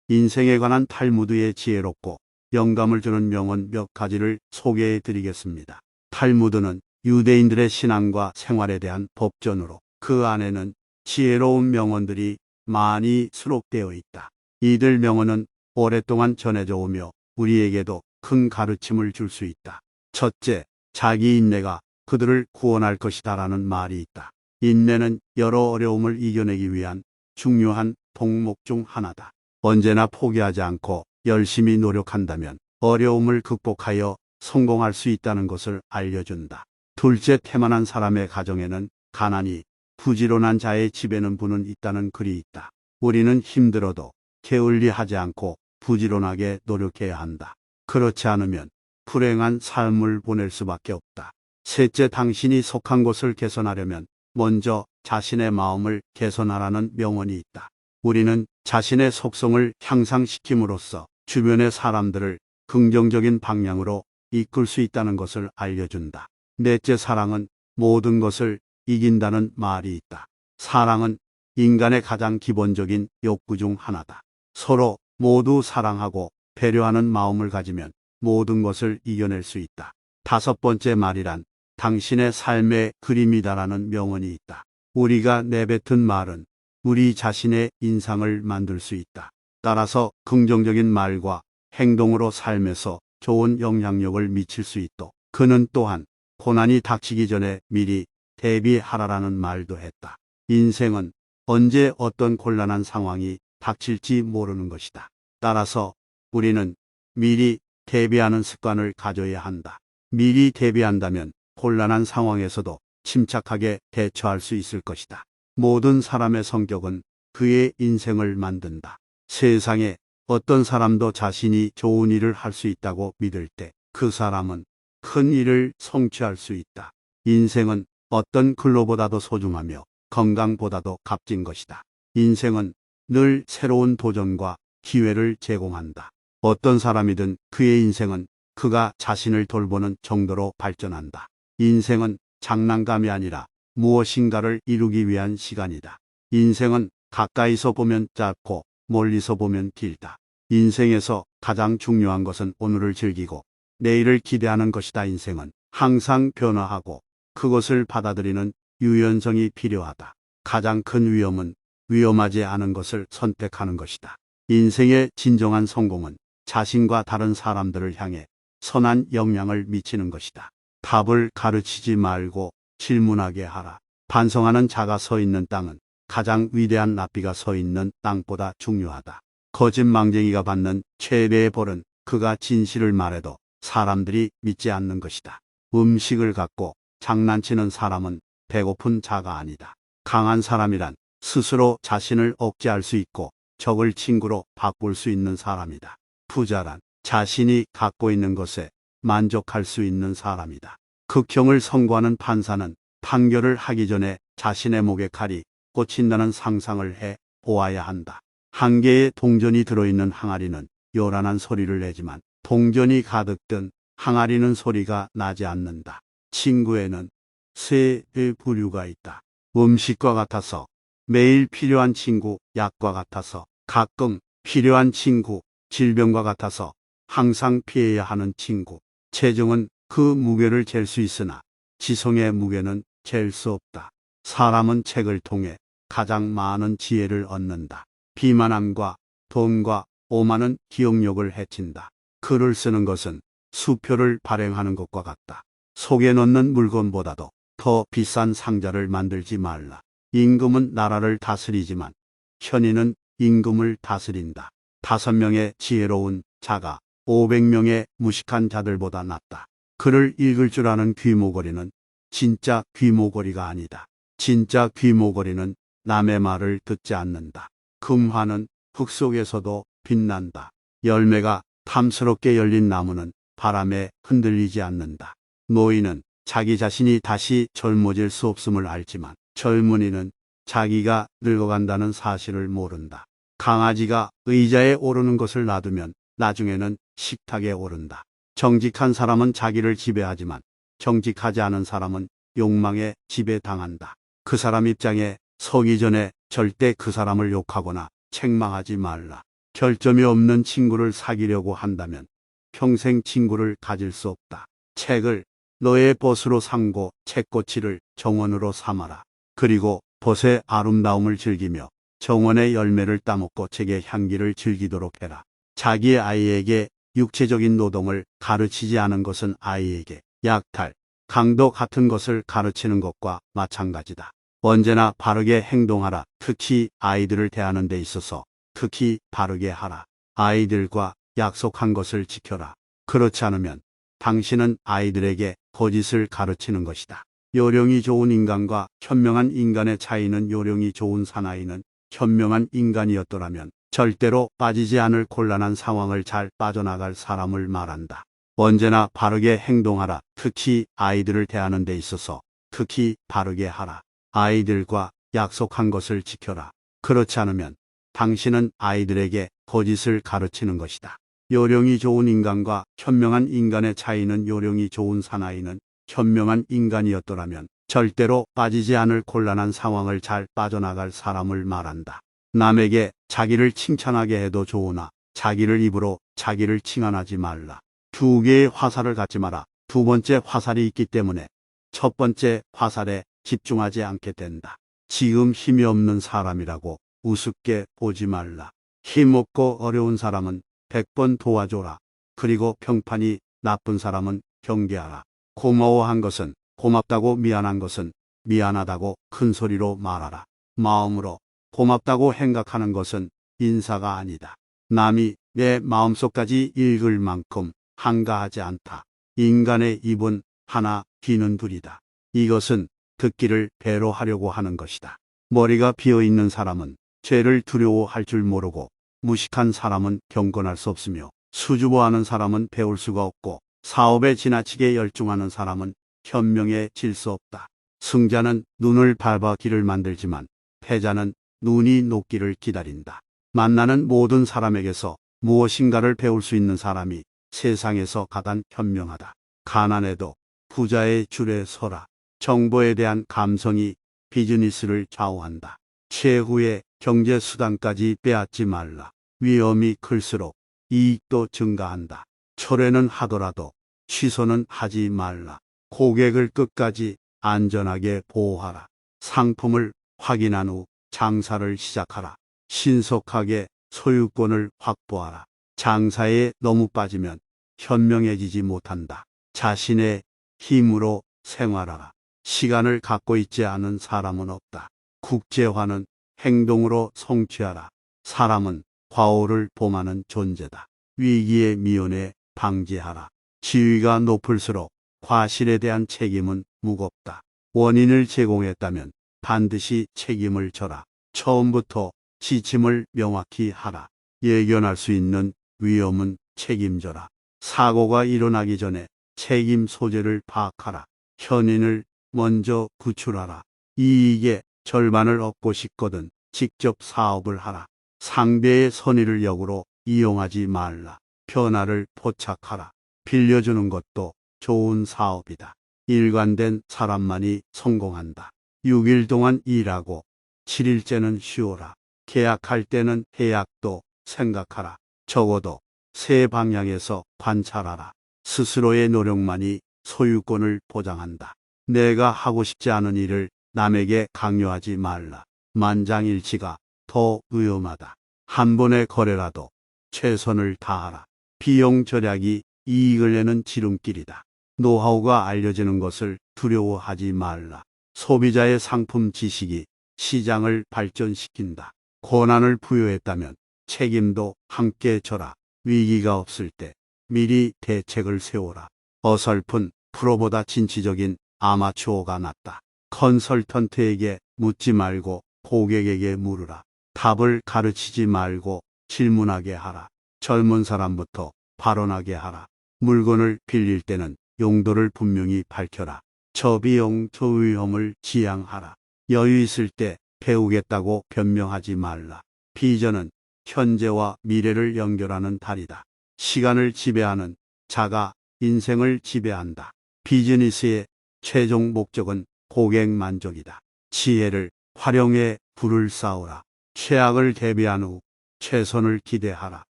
인생에 관한 탈무드의 지혜롭고 영감을 주는 명언 몇 가지를 소개해 드리겠습니다. 탈무드는 유대인들의 신앙과 생활에 대한 법전으로 그 안에는 지혜로운 명언들이 많이 수록되어 있다. 이들 명언은 오랫동안 전해져 오며 우리에게도 큰 가르침을 줄 수 있다. 첫째, 자기 인내가 그들을 구원할 것이다라는 말이 있다. 인내는 여러 어려움을 이겨내기 위한 중요한 덕목 중 하나다. 언제나 포기하지 않고 열심히 노력한다면 어려움을 극복하여 성공할 수 있다는 것을 알려준다. 둘째, 태만한 사람의 가정에는 가난이, 부지런한 자의 집에는 부는 있다는 글이 있다. 우리는 힘들어도 게을리하지 않고 부지런하게 노력해야 한다. 그렇지 않으면 불행한 삶을 보낼 수밖에 없다. 셋째, 당신이 속한 곳을 개선하려면 먼저 자신의 마음을 개선하라는 명언이 있다. 우리는 자신의 속성을 향상시킴으로써 주변의 사람들을 긍정적인 방향으로 이끌 수 있다는 것을 알려준다. 넷째, 사랑은 모든 것을 이긴다는 말이 있다. 사랑은 인간의 가장 기본적인 욕구 중 하나다. 서로 모두 사랑하고 배려하는 마음을 가지면 모든 것을 이겨낼 수 있다. 다섯 번째, 말이란 당신의 삶의 그림이다라는 명언이 있다. 우리가 내뱉은 말은 우리 자신의 인상을 만들 수 있다. 따라서 긍정적인 말과 행동으로 삶에서 좋은 영향력을 미칠 수 있도록 그는 또한 고난이 닥치기 전에 미리 대비하라라는 말도 했다. 인생은 언제 어떤 곤란한 상황이 닥칠지 모르는 것이다. 따라서 우리는 미리 대비하는 습관을 가져야 한다. 미리 대비한다면 곤란한 상황에서도 침착하게 대처할 수 있을 것이다. 모든 사람의 성격은 그의 인생을 만든다. 세상에 어떤 사람도 자신이 좋은 일을 할 수 있다고 믿을 때 그 사람은 큰 일을 성취할 수 있다. 인생은 어떤 근로보다도 소중하며 건강보다도 값진 것이다. 인생은 늘 새로운 도전과 기회를 제공한다. 어떤 사람이든 그의 인생은 그가 자신을 돌보는 정도로 발전한다. 인생은 장난감이 아니라 무엇인가를 이루기 위한 시간이다. 인생은 가까이서 보면 짧고 멀리서 보면 길다. 인생에서 가장 중요한 것은 오늘을 즐기고 내일을 기대하는 것이다. 인생은 항상 변화하고 그것을 받아들이는 유연성이 필요하다. 가장 큰 위험은 위험하지 않은 것을 선택하는 것이다. 인생의 진정한 성공은 자신과 다른 사람들을 향해 선한 영향을 미치는 것이다. 답을 가르치지 말고 질문하게 하라. 반성하는 자가 서 있는 땅은 가장 위대한 랍비가 서 있는 땅보다 중요하다. 거짓망쟁이가 받는 최대의 벌은 그가 진실을 말해도 사람들이 믿지 않는 것이다. 음식을 갖고 장난치는 사람은 배고픈 자가 아니다. 강한 사람이란 스스로 자신을 억제할 수 있고 적을 친구로 바꿀 수 있는 사람이다. 부자란 자신이 갖고 있는 것에 만족할 수 있는 사람이다. 극형을 선고하는 판사는 판결을 하기 전에 자신의 목에 칼이 꽂힌다는 상상을 해 보아야 한다. 한 개의 동전이 들어있는 항아리는 요란한 소리를 내지만 동전이 가득 든 항아리는 소리가 나지 않는다. 친구에는 세 부류가 있다. 음식과 같아서 매일 필요한 친구, 약과 같아서 가끔 필요한 친구, 질병과 같아서 항상 피해야 하는 친구. 체중은 그 무게를 잴 수 있으나 지성의 무게는 잴 수 없다. 사람은 책을 통해 가장 많은 지혜를 얻는다. 비만함과 돈과 오만은 기억력을 해친다. 글을 쓰는 것은 수표를 발행하는 것과 같다. 속에 넣는 물건보다도 더 비싼 상자를 만들지 말라. 임금은 나라를 다스리지만 현인은 임금을 다스린다. 5명의 지혜로운 자가 500명의 무식한 자들보다 낫다. 글을 읽을 줄 아는 귀모거리는 진짜 귀모거리가 아니다. 진짜 귀모거리는 남의 말을 듣지 않는다. 금화는 흙 속에서도 빛난다. 열매가 탐스럽게 열린 나무는 바람에 흔들리지 않는다. 노인은 자기 자신이 다시 젊어질 수 없음을 알지만 젊은이는 자기가 늙어간다는 사실을 모른다. 강아지가 의자에 오르는 것을 놔두면 나중에는 식탁에 오른다. 정직한 사람은 자기를 지배하지만 정직하지 않은 사람은 욕망에 지배당한다. 그 사람 입장에 서기 전에 절대 그 사람을 욕하거나 책망하지 말라. 결점이 없는 친구를 사귀려고 한다면 평생 친구를 가질 수 없다. 책을 너의 벗으로 삼고 책꽂이를 정원으로 삼아라. 그리고 벗의 아름다움을 즐기며 정원의 열매를 따먹고 책의 향기를 즐기도록 해라. 자기의 아이에게 육체적인 노동을 가르치지 않은 것은 아이에게 약탈, 강도 같은 것을 가르치는 것과 마찬가지다. 언제나 바르게 행동하라. 특히 아이들을 대하는 데 있어서 특히 바르게 하라. 아이들과 약속한 것을 지켜라. 그렇지 않으면 당신은 아이들에게 거짓을 가르치는 것이다. 요령이 좋은 인간과 현명한 인간의 차이는 요령이 좋은 사나이는 현명한 인간이었더라면 절대로 빠지지 않을 곤란한 상황을 잘 빠져나갈 사람을 말한다. 언제나 바르게 행동하라. 특히 아이들을 대하는 데 있어서 특히 바르게 하라. 아이들과 약속한 것을 지켜라. 그렇지 않으면 당신은 아이들에게 거짓을 가르치는 것이다. 요령이 좋은 인간과 현명한 인간의 차이는 요령이 좋은 사나이는 현명한 인간이었더라면 절대로 빠지지 않을 곤란한 상황을 잘 빠져나갈 사람을 말한다. 남에게 자기를 칭찬하게 해도 좋으나 자기를 입으로 자기를 칭찬하지 말라. 두 개의 화살을 갖지 마라. 두 번째 화살이 있기 때문에 첫 번째 화살에 집중하지 않게 된다. 지금 힘이 없는 사람이라고 우습게 보지 말라. 힘없고 어려운 사람은 100번 도와줘라. 그리고 평판이 나쁜 사람은 경계하라. 고마워한 것은 고맙다고, 미안한 것은 미안하다고 큰 소리로 말하라. 마음으로 고맙다고 생각하는 것은 인사가 아니다. 남이 내 마음속까지 읽을 만큼 한가하지 않다. 인간의 입은 하나, 귀는 둘이다. 이것은 듣기를 배로 하려고 하는 것이다. 머리가 비어있는 사람은 죄를 두려워할 줄 모르고 무식한 사람은 경건할 수 없으며 수줍어하는 사람은 배울 수가 없고 사업에 지나치게 열중하는 사람은 현명해질 수 없다. 승자는 눈을 밟아 길을 만들지만 패자는 눈이 녹기를 기다린다. 만나는 모든 사람에게서 무엇인가를 배울 수 있는 사람이 세상에서 가장 현명하다. 가난해도 부자의 줄에 서라. 정보에 대한 감성이 비즈니스를 좌우한다. 최후의 경제 수단까지 빼앗지 말라. 위험이 클수록 이익도 증가한다. 철회는 하더라도 취소는 하지 말라. 고객을 끝까지 안전하게 보호하라. 상품을 확인한 후 장사를 시작하라. 신속하게 소유권을 확보하라. 장사에 너무 빠지면 현명해지지 못한다. 자신의 힘으로 생활하라. 시간을 갖고 있지 않은 사람은 없다. 국제화는 행동으로 성취하라. 사람은 과오를 범하는 존재다. 위기의 미연에 방지하라. 지위가 높을수록 과실에 대한 책임은 무겁다. 원인을 제공했다면 반드시 책임을 져라. 처음부터 지침을 명확히 하라. 예견할 수 있는 위험은 책임져라. 사고가 일어나기 전에 책임 소재를 파악하라. 현인을 먼저 구출하라. 이익의 절반을 얻고 싶거든 직접 사업을 하라. 상대의 선의를 역으로 이용하지 말라. 변화를 포착하라. 빌려주는 것도 좋은 사업이다. 일관된 사람만이 성공한다. 6일 동안 일하고 7일째는 쉬어라. 계약할 때는 계약도 생각하라. 적어도 세 방향에서 관찰하라. 스스로의 노력만이 소유권을 보장한다. 내가 하고 싶지 않은 일을 남에게 강요하지 말라. 만장일치가 더 위험하다. 한 번의 거래라도 최선을 다하라. 비용 절약이 이익을 내는 지름길이다. 노하우가 알려지는 것을 두려워하지 말라. 소비자의 상품 지식이 시장을 발전시킨다. 권한을 부여했다면 책임도 함께 져라. 위기가 없을 때 미리 대책을 세워라. 어설픈 프로보다 진취적인 아마추어가 낫다. 컨설턴트에게 묻지 말고 고객에게 물으라. 답을 가르치지 말고 질문하게 하라. 젊은 사람부터 발언하게 하라. 물건을 빌릴 때는 용도를 분명히 밝혀라. 저비용 저위험을 지양하라. 여유 있을 때 배우겠다고 변명하지 말라. 비전은 현재와 미래를 연결하는 달이다. 시간을 지배하는 자가 인생을 지배한다. 비즈니스의 최종 목적은 고객 만족이다. 지혜를 활용해 불을 쌓으라. 최악을 대비한 후 최선을 기대하라.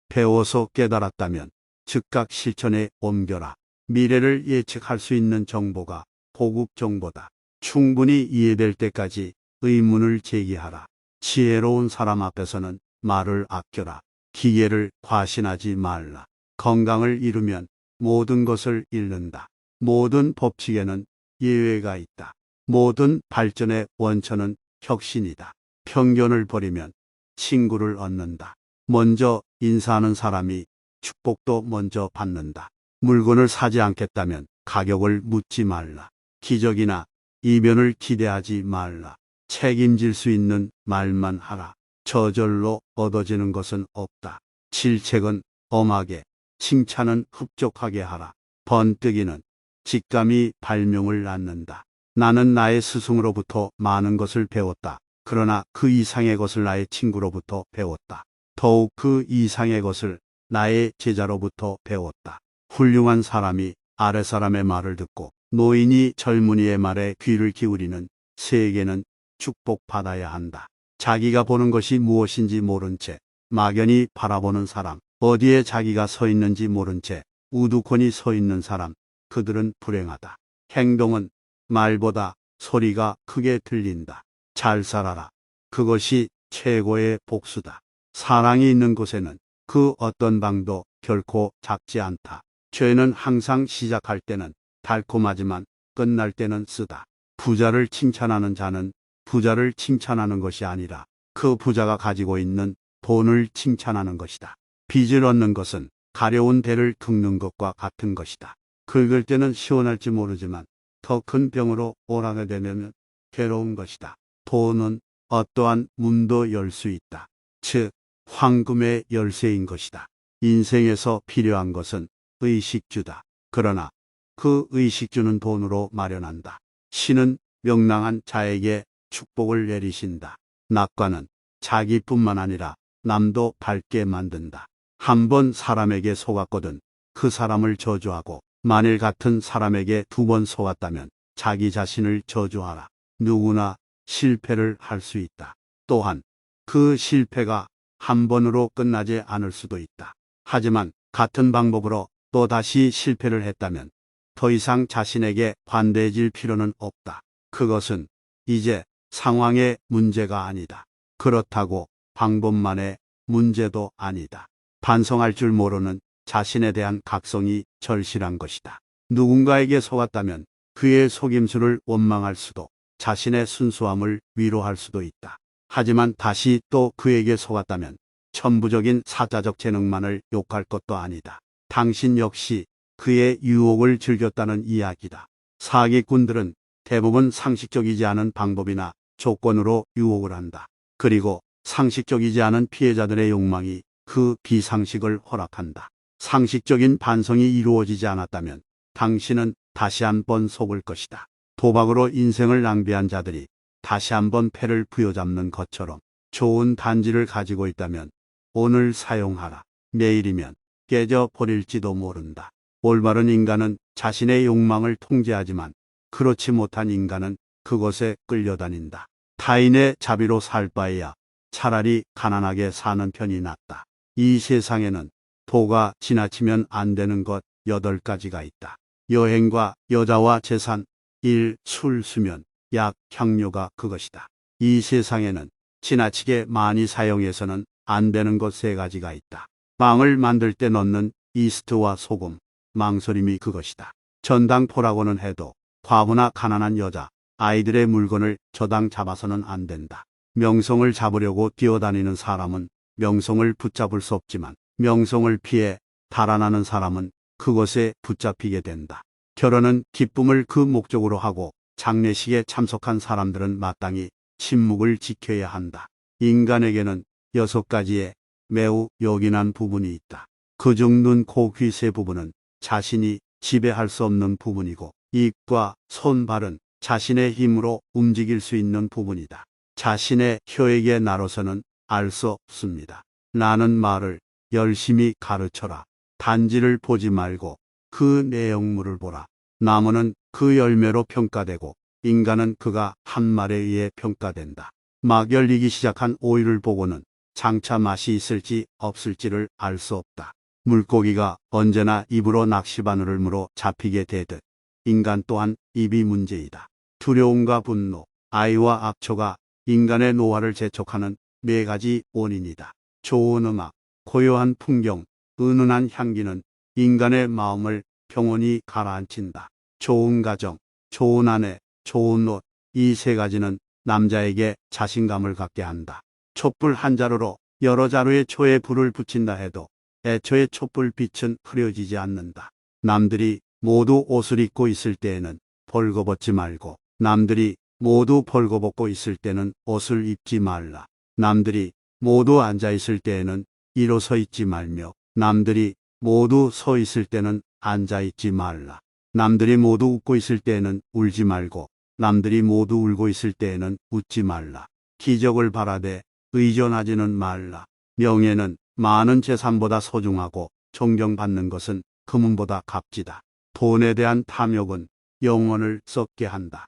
배워서 깨달았다면 즉각 실천에 옮겨라. 미래를 예측할 수 있는 정보가 고급 정보다. 충분히 이해될 때까지 의문을 제기하라. 지혜로운 사람 앞에서는 말을 아껴라. 기회를 과신하지 말라. 건강을 잃으면 모든 것을 잃는다. 모든 법칙에는 예외가 있다. 모든 발전의 원천은 혁신이다. 편견을 버리면 친구를 얻는다. 먼저 인사하는 사람이 축복도 먼저 받는다. 물건을 사지 않겠다면 가격을 묻지 말라. 기적이나 이변을 기대하지 말라. 책임질 수 있는 말만 하라. 저절로 얻어지는 것은 없다. 질책은 엄하게, 칭찬은 흡족하게 하라. 번뜩이는 직감이 발명을 낳는다. 나는 나의 스승으로부터 많은 것을 배웠다. 그러나 그 이상의 것을 나의 친구로부터 배웠다. 더욱 그 이상의 것을 나의 제자로부터 배웠다. 훌륭한 사람이 아래 사람의 말을 듣고 노인이 젊은이의 말에 귀를 기울이는 세계는 축복받아야 한다. 자기가 보는 것이 무엇인지 모른 채 막연히 바라보는 사람, 어디에 자기가 서 있는지 모른 채 우두커니 서 있는 사람, 그들은 불행하다. 행동은 말보다 소리가 크게 들린다. 잘 살아라. 그것이 최고의 복수다. 사랑이 있는 곳에는 그 어떤 방도 결코 작지 않다. 죄는 항상 시작할 때는 달콤하지만 끝날 때는 쓰다. 부자를 칭찬하는 자는 부자를 칭찬하는 것이 아니라 그 부자가 가지고 있는 돈을 칭찬하는 것이다. 빚을 얻는 것은 가려운 대를 긁는 것과 같은 것이다. 긁을 때는 시원할지 모르지만 더 큰 병으로 오라게 되면 괴로운 것이다. 돈은 어떠한 문도 열 수 있다. 즉, 황금의 열쇠인 것이다. 인생에서 필요한 것은 의식주다. 그러나 그 의식주는 돈으로 마련한다. 신은 명랑한 자에게 축복을 내리신다. 낙관은 자기뿐만 아니라 남도 밝게 만든다. 한번 사람에게 속았거든 그 사람을 저주하고 만일 같은 사람에게 두 번 속았다면 자기 자신을 저주하라. 누구나 실패를 할 수 있다. 또한 그 실패가 한 번으로 끝나지 않을 수도 있다. 하지만 같은 방법으로 또 다시 실패를 했다면 더 이상 자신에게 관대해질 필요는 없다. 그것은 이제 상황의 문제가 아니다. 그렇다고 방법만의 문제도 아니다. 반성할 줄 모르는 자신에 대한 각성이 절실한 것이다. 누군가에게 속았다면 그의 속임수를 원망할 수도 자신의 순수함을 위로할 수도 있다. 하지만 다시 또 그에게 속았다면 천부적인 사자적 재능만을 욕할 것도 아니다. 당신 역시 그의 유혹을 즐겼다는 이야기다. 사기꾼들은 대부분 상식적이지 않은 방법이나 조건으로 유혹을 한다. 그리고 상식적이지 않은 피해자들의 욕망이 그 비상식을 허락한다. 상식적인 반성이 이루어지지 않았다면 당신은 다시 한번 속을 것이다. 도박으로 인생을 낭비한 자들이 다시 한번 패를 부여잡는 것처럼 좋은 단지를 가지고 있다면 오늘 사용하라. 내일이면 깨져 버릴지도 모른다. 올바른 인간은 자신의 욕망을 통제하지만 그렇지 못한 인간은 그것에 끌려다닌다. 타인의 자비로 살 바에야 차라리 가난하게 사는 편이 낫다. 이 세상에는 도가 지나치면 안 되는 것 8가지가 있다. 여행과 여자와 재산, 일, 술, 수면, 약, 향료가 그것이다. 이 세상에는 지나치게 많이 사용해서는 안 되는 것 3가지가 있다. 빵을 만들 때 넣는 이스트와 소금, 망설임이 그것이다. 전당포라고는 해도 과부나 가난한 여자, 아이들의 물건을 저당 잡아서는 안 된다. 명성을 잡으려고 뛰어다니는 사람은 명성을 붙잡을 수 없지만 명성을 피해 달아나는 사람은 그것에 붙잡히게 된다. 결혼은 기쁨을 그 목적으로 하고 장례식에 참석한 사람들은 마땅히 침묵을 지켜야 한다. 인간에게는 6가지의 매우 요긴한 부분이 있다. 그중 눈, 코, 귀 세 부분은 자신이 지배할 수 없는 부분이고 입과 손, 발은 자신의 힘으로 움직일 수 있는 부분이다. 자신의 혀에게 나로서는 알 수 없습니다. 나는 말을 열심히 가르쳐라. 단지를 보지 말고 그 내용물을 보라. 나무는 그 열매로 평가되고 인간은 그가 한 말에 의해 평가된다. 막 열리기 시작한 오이를 보고는 장차 맛이 있을지 없을지를 알 수 없다. 물고기가 언제나 입으로 낚시바늘을 물어 잡히게 되듯 인간 또한 입이 문제이다. 두려움과 분노, 아이와 악초가 인간의 노화를 재촉하는 네 가지 원인이다. 좋은 음악, 고요한 풍경, 은은한 향기는 인간의 마음을 평온히 가라앉힌다. 좋은 가정, 좋은 아내, 좋은 옷, 이 세 가지는 남자에게 자신감을 갖게 한다. 촛불 한 자루로 여러 자루의 초에 불을 붙인다 해도 애초에 촛불 빛은 흐려지지 않는다. 남들이 모두 옷을 입고 있을 때에는 벌거벗지 말고, 남들이 모두 벌거벗고 있을 때는 옷을 입지 말라. 남들이 모두 앉아 있을 때에는 일어서 있지 말며, 남들이 모두 서 있을 때는 앉아 있지 말라. 남들이 모두 웃고 있을 때에는 울지 말고, 남들이 모두 울고 있을 때에는 웃지 말라. 기적을 바라되 의존하지는 말라. 명예는 많은 재산보다 소중하고 존경받는 것은 금은보다 값지다. 돈에 대한 탐욕은 영혼을 썩게 한다.